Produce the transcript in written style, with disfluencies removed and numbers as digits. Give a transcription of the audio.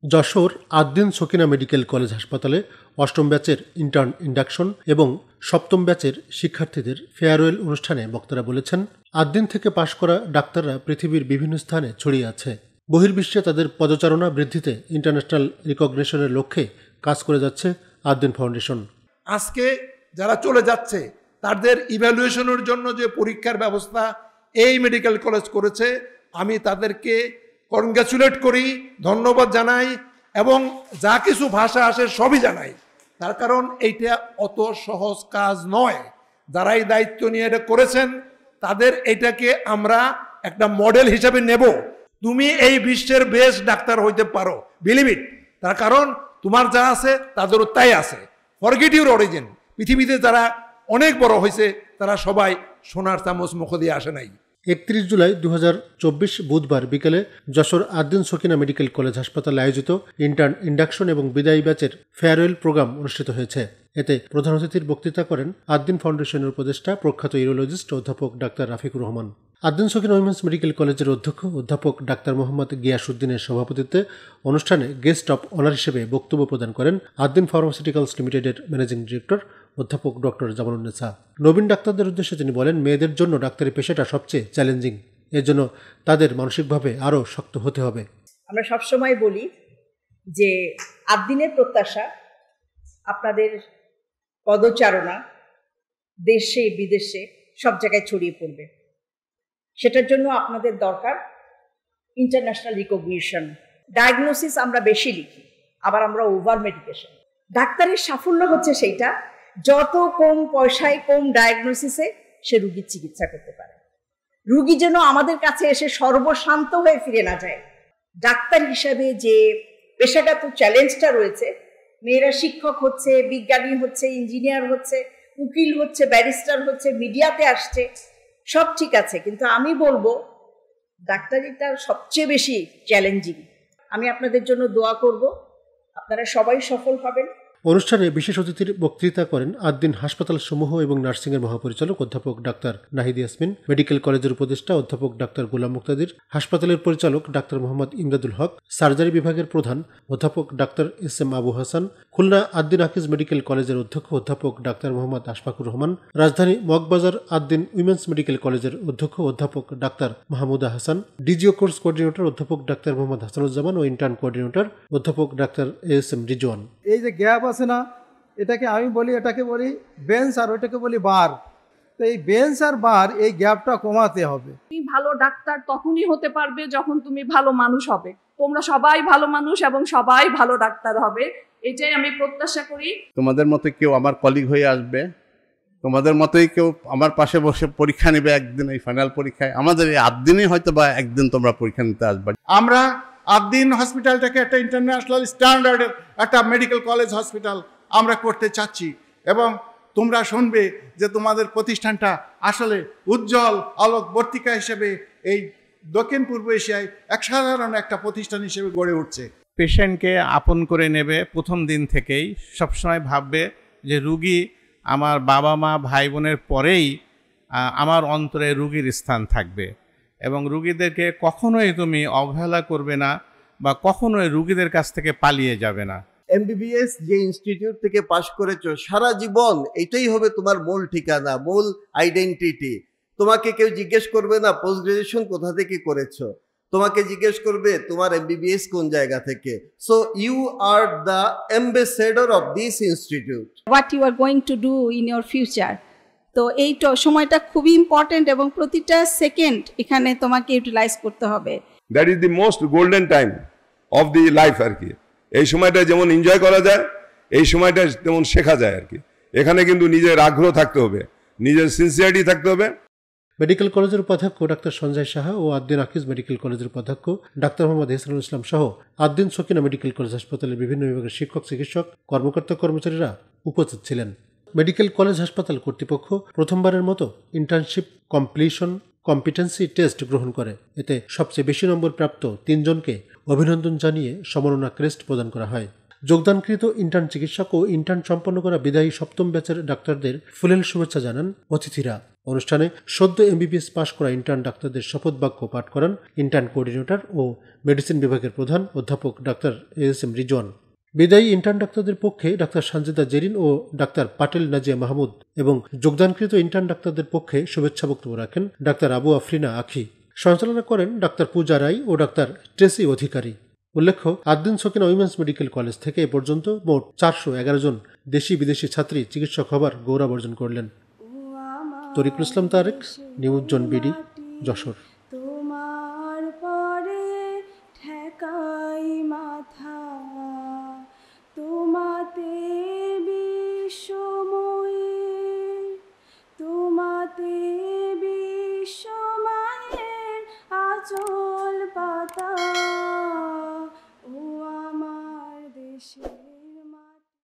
Jessore Ad-din Sakina medical college হাসপাতালে অষ্টম ব্যাচের ইন্টার্ন ইন্ডাকশন এবং সপ্তম ব্যাচের শিক্ষার্থীদের ফেয়ারওয়েল অনুষ্ঠানে বক্তারা বলেছেন, আদ্দিন থেকে পাশ করা ডাক্তাররা পৃথিবীর বিভিন্ন স্থানে ছড়িয়ে আছে। বহির্বিশ্বে তাদের পদচারণা বৃদ্ধিতে ইন্টারন্যাশনাল রিকগনিশনের লক্ষ্যে কাজ করে যাচ্ছে আদ্দিন ফাউন্ডেশন। আজকে যারা চলে যাচ্ছে তাদের ইভ্যালুয়েশনের জন্য যে পরীক্ষার ব্যবস্থা এই মেডিকেল কলেজ করেছে, আমি তাদেরকে কনগ্রাচুলেট করি, ধন্যবাদ জানাই এবং যা কিছু ভাষা আসে সবই জানাই। তার কারণ এইটা অত সহজ কাজ নয়। যারা এই দায়িত্ব নিয়ে এটা করেছেন তাদের এটাকে আমরা একটা মডেল হিসেবে নেব। তুমি এই বিশ্বের বেস্ট ডাক্তার হইতে পারো, বিলিভ ইট। তার কারণ তোমার যা আছে তাদেরও তাই আছে। Forget your origin. পৃথিবীতে যারা অনেক বড় হয়েছে তারা সবাই সোনার চামচ মুখ দিয়ে আসে নাই। 31 জুলাই 2024 বুধবার বিকেলে যশোর আদ্দিন সকিনা মেডিকেল কলেজ হাসপাতালে আয়োজিত ইন্টার্ন ইন্ডাকশন এবং বিদায়ী ব্যাচের ফেয়ারওয়েল প্রোগ্রাম অনুষ্ঠিত হয়েছে। এতে প্রধান অতিথির বক্তৃতা করেন আদ্দিন ফাউন্ডেশনের উপদেষ্টা প্রখ্যাত ইউরোলজিস্ট অধ্যাপক ডাক্তার রাফিকুর রহমান। আদ্দিন সকিনা উইমেন্স মেডিকেল কলেজের অধ্যক্ষ অধ্যাপক ডাক্তার মোহাম্মদ গিয়াসউদ্দিনের সভাপতিত্বে অনুষ্ঠানে গেস্ট অব অনার হিসেবে বক্তব্য প্রদান করেন আদ্দিন ফার্মাসিউটিক্যালস লিমিটেডের ম্যানেজিং ডিরেক্টর অধ্যাপক ডক্টর জামালুন্নেসা। নবীন ডাক্তারদের উদ্দেশ্যে তিনি বলেন, মেয়েদের জন্য ডাক্তারি পেশাটা সবচেয়ে চ্যালেঞ্জিং। এর জন্য তাদের মানসিকভাবে আরও শক্ত হতে হবে। আমরা সবসময় বলি যে আদ্দিনের প্রত্যাশা আপনাদের পদচারণা দেশে বিদেশে সব জায়গায় ছড়িয়ে পড়বে। সেটার জন্য আপনাদের দরকার ইন্টারন্যাশনাল রিকগনিশন। ডায়াগনোসিস আমরা বেশি লিখি, আবার আমরা ওভার মেডিকেশন। ডাক্তারের সাফল্য হচ্ছে সেইটা যত কম পয়সায় কম ডায়াগনোসিসে সে রুগীর চিকিৎসা করতে পারে। রুগী যেন আমাদের কাছে এসে সর্বশান্ত হয়ে ফিরে না যায়। ডাক্তার হিসাবে যে পেশাগত চ্যালেঞ্জটা রয়েছে, মেয়েরা শিক্ষক হচ্ছে, বিজ্ঞানী হচ্ছে, ইঞ্জিনিয়ার হচ্ছে, উকিল হচ্ছে, ব্যারিস্টার হচ্ছে, মিডিয়াতে আসছে, সব ঠিক আছে, কিন্তু আমি বলবো ডাক্তারিটা সবচেয়ে বেশি চ্যালেঞ্জিং। আমি আপনাদের জন্য দোয়া করব, আপনারা সবাই সফল হবেন। অনুষ্ঠানে বিশেষ অতিথির বক্তৃতা করেন আদ্দিন হাসপাতাল সমূহ এবং নার্সিংয়ের মহাপরিচালক অধ্যাপক ডাক্তার নাহিদ ইয়াসমিন, মেডিকেল কলেজের উপদেষ্টা অধ্যাপক ডাক্তার গোলাম মুক্তাদির, হাসপাতালের পরিচালক ডাক্তার মোহাম্মদ ইমদাদুল হক, সার্জারি বিভাগের প্রধান অধ্যাপক ডাক্তার এস.এম. আবু হাসান, খুলনা আদ্দিন হাকিজ মেডিকেল কলেজের অধ্যক্ষ অধ্যাপক ডাক্তার মোহাম্মদ আশফাকুর রহমান, রাজধানী মগবাজার আদ্দিন উইমেন্স মেডিকেল কলেজের অধ্যক্ষ অধ্যাপক doctor Mahmuda Hasan, DGO course coordinator অধ্যাপক ডাক্তার মোহাম্মদ হাসানুজ্জামান ও ইন্টার্ন কোঅর্ডিনেটর অধ্যাপক ডাক্তার এস.এম. রিজওয়ান। এই যে গ্যাপ আছে না, এটাকে আমি বলি, এটাকে বলি বেঞ্চ আর ওইটাকে বলি বার। তো এই বেঞ্চ আর বার, এই গ্যাপটা কমাতে হবে। তুমি ভালো ডাক্তার তখনই হতে পারবে যখন তুমি ভালো মানুষ হবে। তোমরা সবাই ভালো মানুষ এবং সবাই ভালো ডাক্তার হবে, এটাই আমি প্রত্যাশা করি। তোমাদের মতো কেউ আমার কলিগ হয়ে আসবে, তোমাদের মতোই কেউ আমার পাশে বসে পরীক্ষা নেবে একদিন, এই ফাইনাল পরীক্ষায় আমাদের এই আদ্দিনই হয়তো বা একদিন তোমরা পরীক্ষা নিতে আসবে। আমরা আদ্দিন হসপিটালটাকে একটা ইন্টারন্যাশনাল স্ট্যান্ডার্ডের একটা মেডিকেল কলেজ হসপিটাল আমরা করতে চাচ্ছি এবং তোমরা শুনবে যে তোমাদের প্রতিষ্ঠানটা আসলে উজ্জ্বল আলোকবর্তিকা হিসেবে এই দক্ষিণ পূর্ব এশিয়ায় এক সাধারণ একটা প্রতিষ্ঠান হিসেবে গড়ে উঠছে। পেশেন্টকে আপন করে নেবে প্রথম দিন থেকেই, সবসময় ভাববে যে রুগী আমার বাবা মা ভাই বোনের পরেই আমার অন্তরে রুগীর স্থান থাকবে এবং রুগীদেরকে কখনোই তুমি অবহেলা করবে না বা কখনোই রুগীদের কাছ থেকে পালিয়ে যাবে না। এমবিবিএস যে ইনস্টিটিউট থেকে পাশ করেছো, সারা জীবন এটাই হবে তোমার মূল ঠিকানা, মূল আইডেন্টিটি। তোমাকে কেউ জিজ্ঞেস করবে না পোস্ট গ্রাজুয়েশন কোথা থেকে করেছো, তোমাকে জিজ্ঞেস করবে তোমার এমবিবিএস কোন জায়গা থেকে। So you are the ambassador of this institute. What you are going to do in your future. তো এই সময়টা খুবই ইম্পর্টেন্ট এবং প্রতিটা সেকেন্ড এখানে তোমাকে ইউটিলাইজ করতে হবে। That is the most golden time of the life আর কি। এই সময়টা যেমন এনজয় করা যায়, এই সময়টা তেমন শেখা যায় আর কি। এখানে কিন্তু নিজের আগ্রহ থাকতে হবে, নিজের সিনসিয়ারিটি থাকতে হবে। মেডিকেল কলেজের উপাধ্যক্ষ ডাক্তার সঞ্জয় সাহা ও আদ্দিন হাকিজ মেডিকেল কলেজের উপাধ্যক্ষ ডাক্তার মোহাম্মদ ইহসানুল ইসলাম সহ আদ্দিন সকিনা মেডিকেল কলেজ হাসপাতালের বিভিন্ন বিভাগের শিক্ষক, চিকিৎসক, কর্মকর্তা কর্মচারীরা উপস্থিত ছিলেন। মেডিকেল কলেজ হাসপাতাল কর্তৃপক্ষ প্রথমবারের মতো ইন্টার্নশিপ কমপ্লিশন কম্পিটেন্সি টেস্ট গ্রহণ করে। এতে সবচেয়ে বেশি নম্বর প্রাপ্ত 3 জনকে অভিনন্দন জানিয়ে সম্মাননা ক্রেস্ট প্রদান করা হয়। যোগদানকৃত ইন্টার্ন চিকিৎসক ও ইন্টার্ন সম্পন্ন করা বিদায়ী সপ্তম ব্যাচের ডাক্তারদের ফুলেল শুভেচ্ছা জানান অতিথিরা। অনুষ্ঠানে সদ্য এমবিবিএস পাশ করা ইন্টার্ন ডাক্তারদের শপথ বাক্য পাঠ করান ইন্টার্ন কোঅর্ডিনেটর ও মেডিসিন বিভাগের প্রধান অধ্যাপক ডাক্তার এএসএম রিজওয়ান। বিদায়ী ইন্টার্ন ডাক্তারদের পক্ষে ডাক্তার সানজিদা জেরিন ও ডাক্তার পাটেল নাজিয়া মাহমুদ এবং যোগদানকৃত ইন্টার্ন ডাক্তারদের পক্ষে শুভেচ্ছা বক্তব্য রাখেন ডাক্তার আবু আফরিনা আখি। সঞ্চালনা করেন ডাক্তার পূজা রায় ও ডাক্তার ট্রেসি অধিকারী। উল্লেখ্য, Ad-din Sakina women's medical college থেকে এ পর্যন্ত মোট 411 জন দেশি বিদেশি ছাত্রী চিকিৎসক হবার গৌরব অর্জন করলেন। তরিকুল ইসলাম তারেক, নিউজ জন বিডি, যশোর।